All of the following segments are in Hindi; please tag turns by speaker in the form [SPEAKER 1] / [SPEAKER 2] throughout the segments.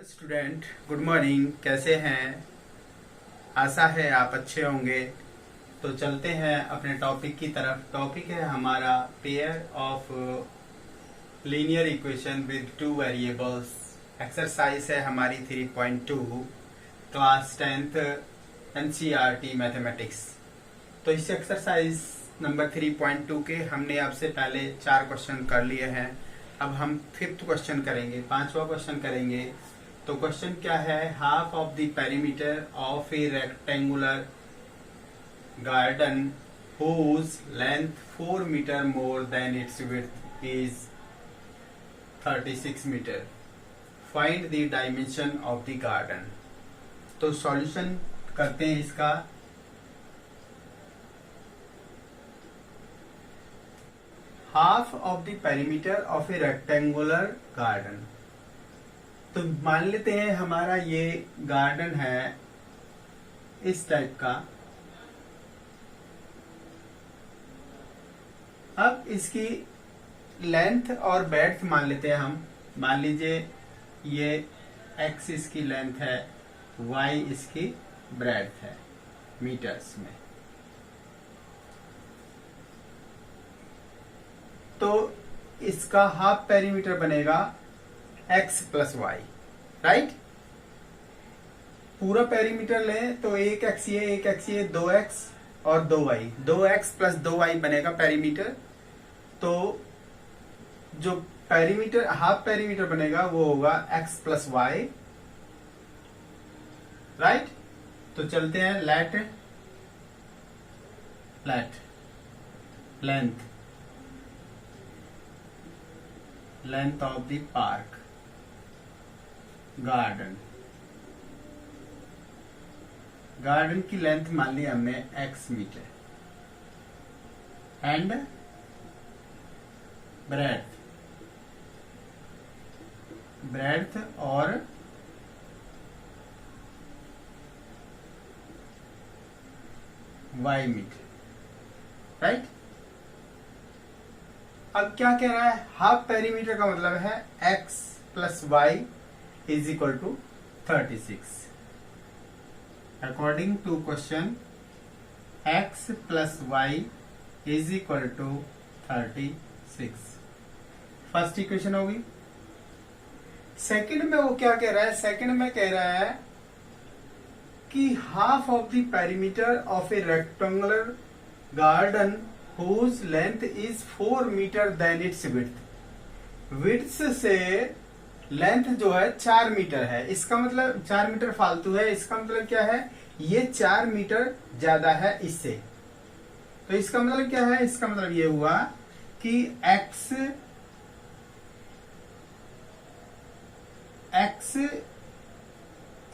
[SPEAKER 1] Student, good morning. कैसे हैं? आशा है आप अच्छे होंगे। तो चलते हैं अपने टॉपिक की तरफ। टॉपिक है हमारा pair of linear equation with two variables. Exercise है हमारी 3.2 क्लास 10th NCERT मैथमेटिक्स। तो इस एक्सरसाइज नंबर 3.2 के हमने आपसे पहले 4 क्वेश्चन कर लिए हैं। अब हम 5th क्वेश्चन करेंगे, 5वां क्वेश्चन करेंगे। तो क्वेश्चन क्या है? Half of the perimeter of A rectangular garden whose length 4 meter more than its width is 36 meter. Find the dimension of the garden. तो सॉल्यूशन करते हैं इसका। Half of the perimeter of A rectangular garden. तो मान लेते हैं हमारा ये गार्डन है इस टाइप का। अब इसकी लेंथ और ब्रेड्थ मान लेते हैं हम। मान लीजिए ये x इसकी लेंथ है, y इसकी ब्रेड्थ है मीटर्स में। तो इसका हाफ पेरीमीटर बनेगा x प्लस वाई, राइट। पूरा पेरीमीटर लें तो एक x ये 2x और 2y, 2x प्लस 2y बनेगा पेरीमीटर। तो जो पेरीमीटर हाफ पेरीमीटर बनेगा वो होगा x प्लस वाई, राइट। तो चलते हैं late length of the park garden की लेंथ मान ली हमने x मीटर एंड ब्रेड्थ और y मीटर, राइट। अब क्या कह रहा है? हाफ पेरीमीटर का मतलब है x plus y is equal to 36। According to question x plus y is equal to 36। First equation होगी। सेकंड में वो क्या कह रहा है? सेकंड में कह रहा है कि half of the perimeter of A rectangular garden whose length is 4 meter than its width। Width से लेंथ जो है 4 मीटर है। इसका मतलब 4 मीटर फालतू है। इसका मतलब क्या है? ये 4 मीटर ज्यादा है इससे। तो इसका मतलब क्या है? इसका मतलब ये हुआ कि x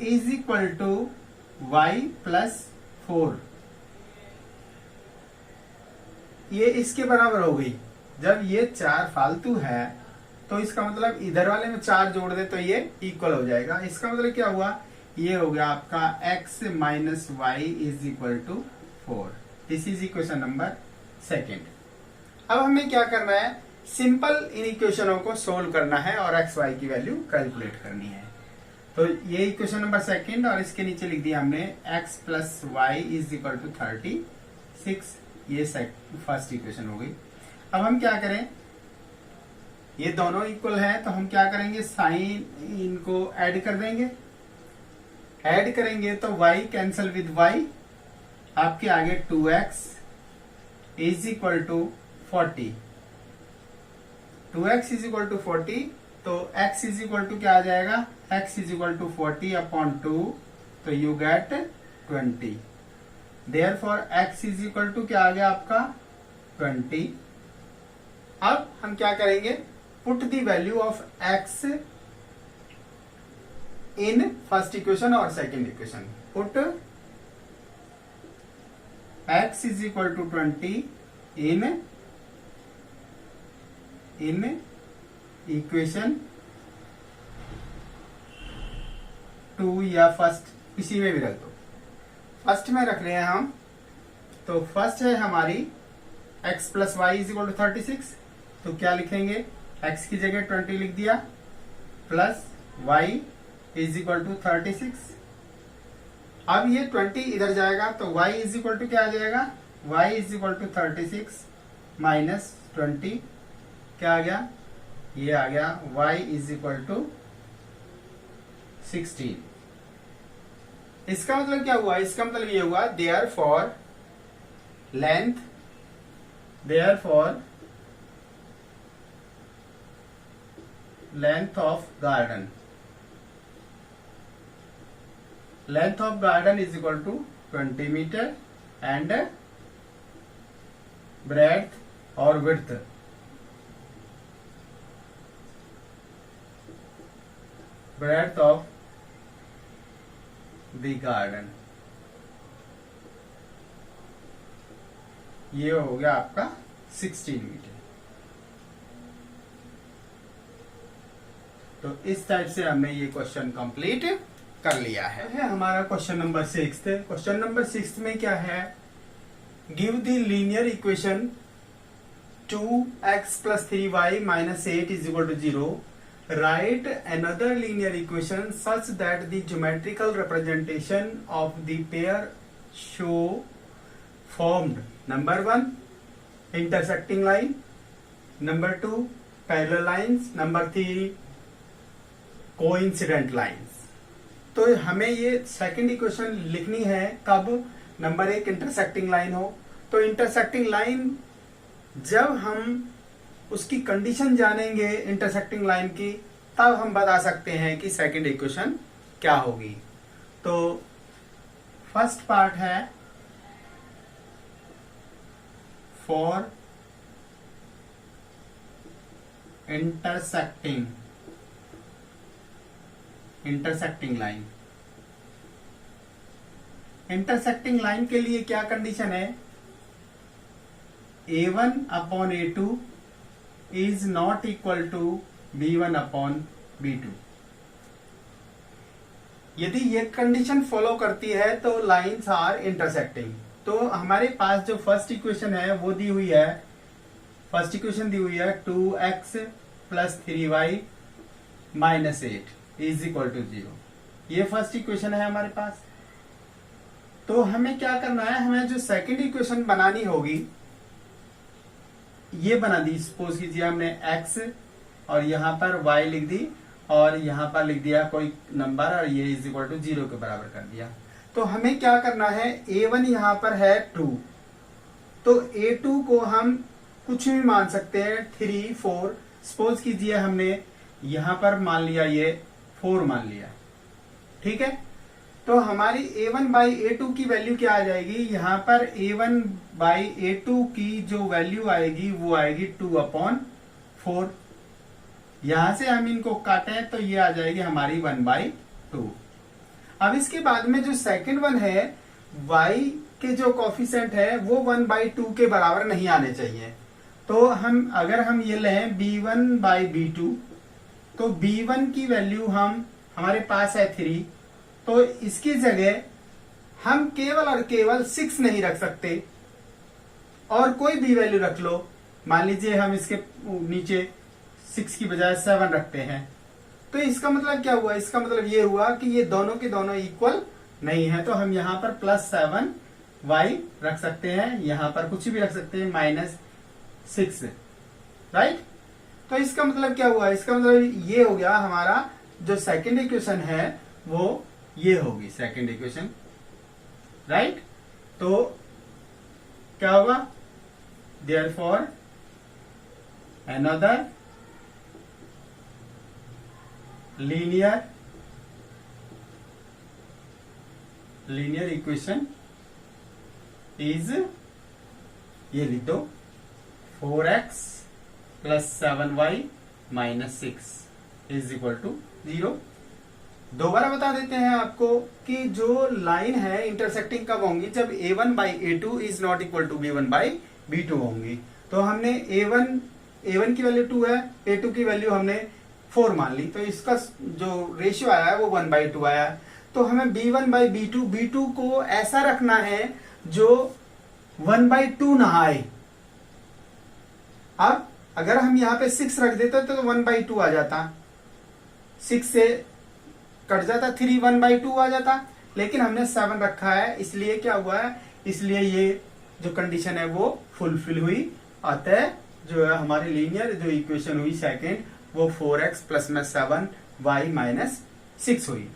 [SPEAKER 1] is equal to y plus 4। ये इसके बराबर हो गई। जब ये 4 फालतू है तो इसका मतलब इधर वाले में 4 जोड़ दे तो ये इक्वल हो जाएगा। इसका मतलब क्या हुआ? ये हो गया आपका x minus y is equal to 4। This is equation number second. अब हमें क्या करना है? सिंपल इन इक्वेशनों को सोल्व करना है और x y की वैल्यू कैलकुलेट करनी है। तो ये इक्वेशन नंबर सेकेंड और इसके नीचे लिख दिया हमने x plus y is equal to 36। ये फर्स्ट इक्वेशन हो गई। अब हम क्या करें? ये दोनों इक्वल है तो हम क्या करेंगे? साइन इनको ऐड कर देंगे। ऐड करेंगे तो y कैंसल विद y, आपके आगे 2x is equal to 40। 2x is equal to 40 तो x इज इक्वल टू क्या आ जाएगा? x is equal to 40 upon 2, तो you get 20। Therefore x is equal to क्या आ गया आपका? 20। अब हम क्या करेंगे? Put the value of x in first equation और second equation. Put x is equal to 20 in equation 2 या फर्स्ट, किसी में भी रख दो। फर्स्ट में रख रहे हैं हम। तो फर्स्ट है हमारी x plus y is equal to 36। तो क्या लिखेंगे? x की जगह 20 लिख दिया, plus y is equal to 36। अब ये 20 इधर जाएगा तो y इज इक्वल टू क्या आ जाएगा, y is equal to 36 minus 20 क्या आ गया, ये आ गया y इज इक्वल टू 16। इसका मतलब क्या हुआ, इसका मतलब ये हुआ therefore length of garden is equal to 20 metre and breadth और विड्थ ऑफ द गार्डन, ये हो गया आपका 16 मीटर। तो इस टाइप से हमने ये क्वेश्चन कंप्लीट कर लिया है हमारा क्वेश्चन नंबर 6। क्वेश्चन नंबर 6 में क्या है, give the linear equation 2x plus 3y minus 8 is equal to 0. Write another linear equation such that the geometrical representation of the pair show formed. Number 1 intersecting line, number 2 parallel lines, number 3 coincident lines. तो हमें ये सेकंड इक्वेशन लिखनी है कब, नंबर 1 इंटरसेक्टिंग लाइन हो। तो इंटरसेक्टिंग लाइन जब हम उसकी कंडीशन जानेंगे इंटरसेक्टिंग लाइन की, तब हम बता सकते हैं कि सेकंड इक्वेशन क्या होगी। तो फर्स्ट पार्ट है for intersecting line. Intersecting line के लिए क्या कंडीशन है, a1 upon a2 is not equal to b1 upon b2। यदि ये कंडीशन फॉलो करती है तो लाइंस आर इंटरसेक्टिंग। तो हमारे पास जो फर्स्ट इक्वेशन है वो दी हुई है, फर्स्ट इक्वेशन दी हुई है 2x plus 3y minus 8 is equal to 0। ये फर्स्ट इक्वेशन है हमारे पास। तो हमें क्या करना है, हमें जो सेकंड इक्वेशन बनानी होगी, ये बना दी। सपोज कीजिए हमने x और यहां पर y लिख दी और यहां पर लिख दिया कोई नंबर और ये इज इक्वल टू 0 के बराबर कर दिया। तो हमें क्या करना है, a1 यहां पर है 2, तो a2 को हम कुछ भी मान सकते हैं, 3 4। सपोज कीजिए हमने यहां पर मान लिया ये 4 मान लिया, ठीक है। तो हमारी a1 बाई a2 की वैल्यू क्या आ जाएगी, यहां पर a1 बाई a2 की जो वैल्यू आएगी वो आएगी 2 अपॉन 4। यहां से हम इनको काटें तो ये आ जाएगी हमारी 1 बाई 2। अब इसके बाद में जो सेकंड वन है, y के जो कॉफिशेंट है वो 1 बाई 2 के बराबर नहीं आने चाहिए। तो अगर हम ये लें b1 बाई b2, तो b1 की वैल्यू हमारे पास है 3, तो इसकी जगह हम केवल और केवल 6 नहीं रख सकते और कोई भी वैल्यू रख लो। मान लीजिए हम इसके नीचे 6 की बजाय 7 रखते हैं, तो इसका मतलब क्या हुआ, इसका मतलब ये हुआ कि ये दोनों के दोनों इक्वल नहीं है। तो हम यहां पर +7y रख सकते हैं, यहां पर कुछ भी रख सकते हैं -6, राइट। तो इसका मतलब क्या हुआ, इसका मतलब ये हो गया हमारा जो सेकंड इक्वेशन है वो ये होगी सेकंड इक्वेशन, राइट। तो क्या होगा, therefore another linear equation is, ये लिख दो, 4x plus 7y minus 6 is equal to 0। दोबारा बता देते हैं आपको कि जो लाइन है इंटरसेक्टिंग कब होंगी, जब a1 by a2 is not equal to b1 by b2 होंगी। तो हमने a1 की वैल्यू 2 है, a2 की वैल्यू हमने 4 मान ली, तो इसका जो रेशियो आया है वो 1 बाई 2 आया। तो हमें b1 बाई b2 को ऐसा रखना है जो 1 बाई 2 ना आए। अब अगर हम यहाँ पे 6 रख देते तो 1 बाई 2 आ जाता, 6 से कट जाता, 3 1/2 आ जाता, लेकिन हमने 7 रखा है, इसलिए क्या हुआ है, इसलिए ये जो कंडीशन है वो फुलफिल हुई। अतः जो है हमारी लीनियर जो इक्वेशन हुई सेकंड, वो 4x प्लस में 7y माइनस 6 हुई।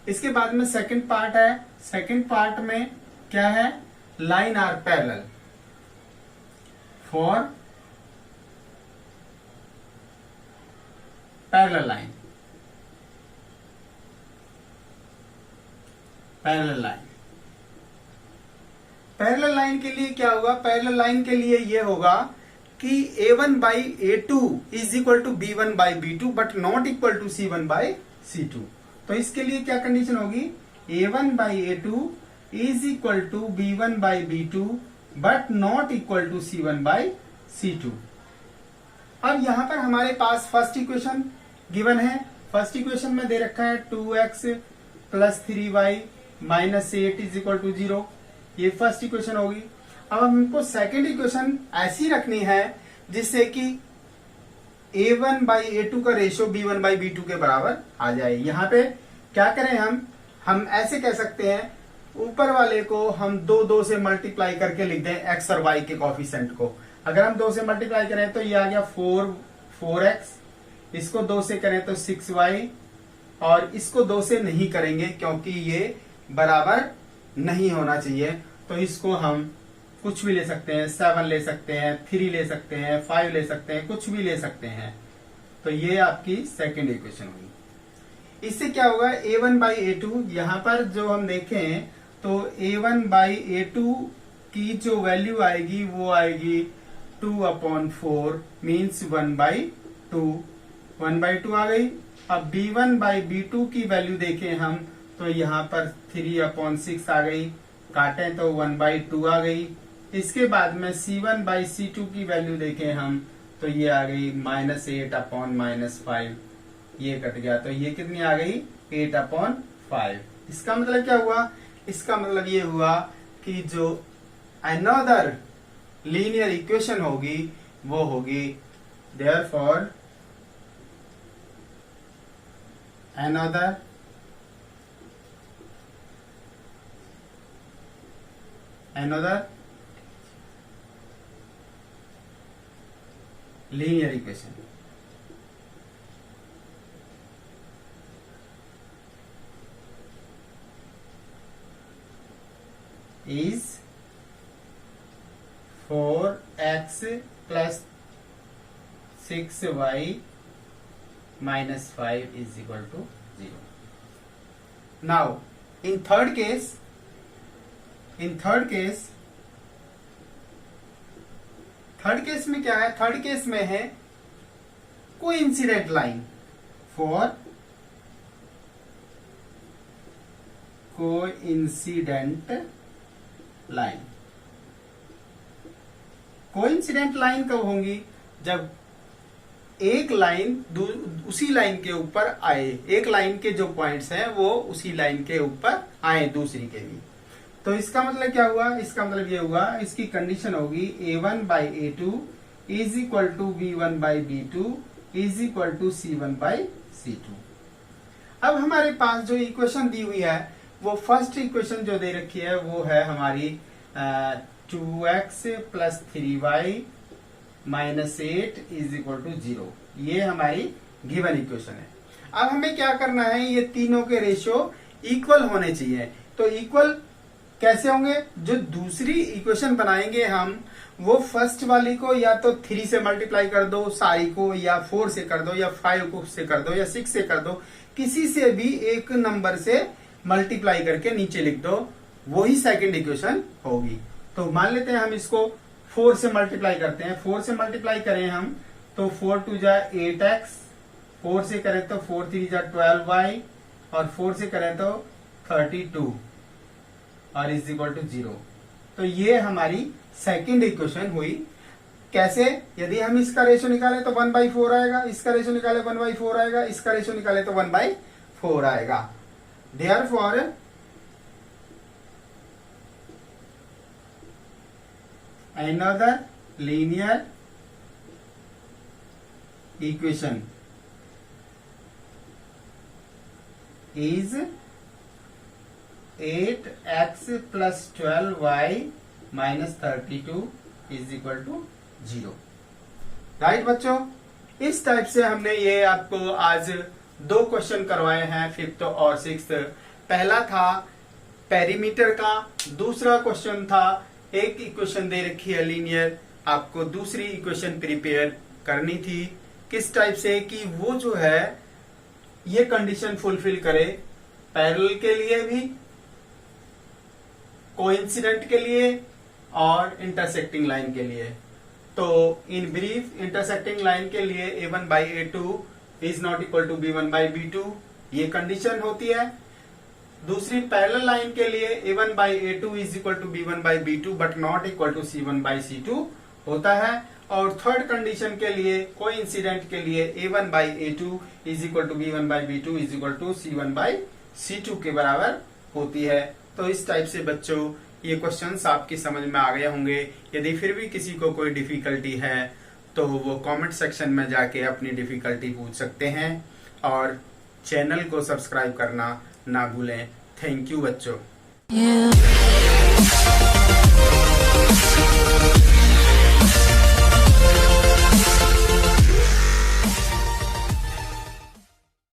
[SPEAKER 1] इसके बाद में सेकंड पार्ट है। सेकंड पार्ट में क्या है, line are parallel for parallel line, parallel line. Parallel line के लिए क्या होगा, पैरेलल लाइन के लिए ये होगा कि a1 by a2 is equal to b1 by b2 but not equal to c1 by c2। तो इसके लिए क्या कंडीशन होगी, a1 by a2 is equal to b1 by b2 but not equal to c1 by c2। अब यहां पर हमारे पास फर्स्ट इक्वेशन गिवन है। फर्स्ट इक्वेशन में दे रखा है 2x plus 3y minus 8 is equal to 0, ये फर्स्ट इक्वेशन होगी। अब हमको सेकेंड इक्वेशन ऐसी रखनी है जिससे कि a1 बाई a2 का रेशियो b1 बाई b2 के बराबर आ जाए। यहाँ पे क्या करें, हम ऐसे कह सकते हैं, ऊपर वाले को हम दो से मल्टीप्लाई करके लिख दें x और y के कोफिशिएंट को। अगर हम 2 से मल्टीप्लाई करें तो ये आ गया 4x, इसको 2 से करें तो 6y, और इसको 2 से नहीं करेंगे क्योंकि ये बराबर नहीं होना चाहिए। तो इसको हम कुछ भी ले सकते हैं, 7 ले सकते हैं, 3 ले सकते हैं, 5 ले सकते हैं, कुछ भी ले सकते हैं। तो ये आपकी सेकेंड इक्वेशन हुई। इससे क्या होगा, a1 बाई a2, यहां पर जो हम देखें तो a1 बाई a2 की जो वैल्यू आएगी वो आएगी 2/4 मीन्स 1/2, 1/2 आ गई। अब b1 बाई b2 की वैल्यू देखें हम तो यहाँ पर 3/6 आ गई, काटें तो 1/2 आ गई। इसके बाद में c1 बाई c2 की वैल्यू देखें हम तो ये आ गई -8/-5, ये कट गया, तो ये कितनी आ गई 8/5। इसका मतलब क्या हुआ, इसका मतलब ये हुआ कि जो अनदर लीनियर इक्वेशन होगी वो होगी therefore another linear equation is 4x plus 6y minus 5 is equal to 0. Now, in third case, में क्या है, थर्ड केस में है coincident line for coincident line. Coincident line कब होंगी, जब एक लाइन उसी लाइन के ऊपर आए, एक लाइन के जो पॉइंट्स हैं वो उसी लाइन के ऊपर आए दूसरी के भी। तो इसका मतलब क्या हुआ, इसका मतलब ये हुआ, इसकी कंडीशन होगी a1 by a2 is equal to b1 by b2 is equal to c1 by c2। अब हमारे पास जो इक्वेशन दी हुई है वो फर्स्ट इक्वेशन जो दे रखी है वो है हमारी 2x plus 3y minus 8 is equal to 0, ये हमारी गिवन इक्वेशन है। अब हमें क्या करना है, ये तीनों के रेशियो इक्वल होने चाहिए। तो इक्वल कैसे होंगे, जो दूसरी इक्वेशन बनाएंगे हम वो फर्स्ट वाली को या तो 3 से मल्टीप्लाई कर दो सारी को, या 4 से कर दो, या 5 को से कर दो, या 6 से कर दो, किसी से भी एक नंबर से मल्टीप्लाई करके नीचे लिख दो, वही सेकंड इक्वेशन होगी। तो मान लेते हैं हम इसको 4 से मल्टीप्लाई करते हैं। 4 से मल्टीप्लाई करें हम तो 4 2 जा 8x, 4 से करें तो 4 3 जा 12y, और 4 से करें तो 32 और इज इक्वल टू 0। तो ये हमारी सेकंड इक्वेशन हुई। कैसे, यदि हम इसका रेशियो निकालें तो 1/4 आएगा, इसका रेशियो निकाले 1/4 आएगा, इसका रेशियो निकाले तो 1/4 आएगा। Therefore another linear equation is 8x plus 12y minus 32 is equal to 0। Right बच्चों, इस टाइप से हमने ये आपको आज 2 क्वेश्चन करवाए हैं, 5th और 6th। पहला था पेरीमीटर का, दूसरा क्वेश्चन था एक इक्वेशन दे रखी है लीनियर, आपको दूसरी इक्वेशन प्रिपेयर करनी थी किस टाइप से कि वो जो है ये कंडीशन फुलफिल करे पैरेलल के लिए भी, कोइंसिडेंट के लिए और इंटरसेक्टिंग लाइन के लिए। तो इन ब्रीफ इंटरसेक्टिंग लाइन के लिए a1 by a2 is not equal to b1 by b2, ये कंडीशन होती है। दूसरी पैरेलल लाइन के लिए a1 by a2 is equal to b1 by b2 but not equal to c1 by c2 होता है। और थर्ड कंडीशन के लिए कोइंसिडेंट के लिए a1 by a2 is equal to b1 by b2 is equal to c1 by c2 के बराबर होती है। तो इस टाइप से बच्चों ये क्वेश्चंस आपकी समझ में आ गए होंगे। यदि फिर भी किसी को कोई डिफिकल्टी है तो वो कमेंट सेक्शन में जाके अपनी डिफिकल्टी पूछ सकते हैं और चैनल को सब्सक्राइब करना ना भूलें। थैंक यू बच्चों।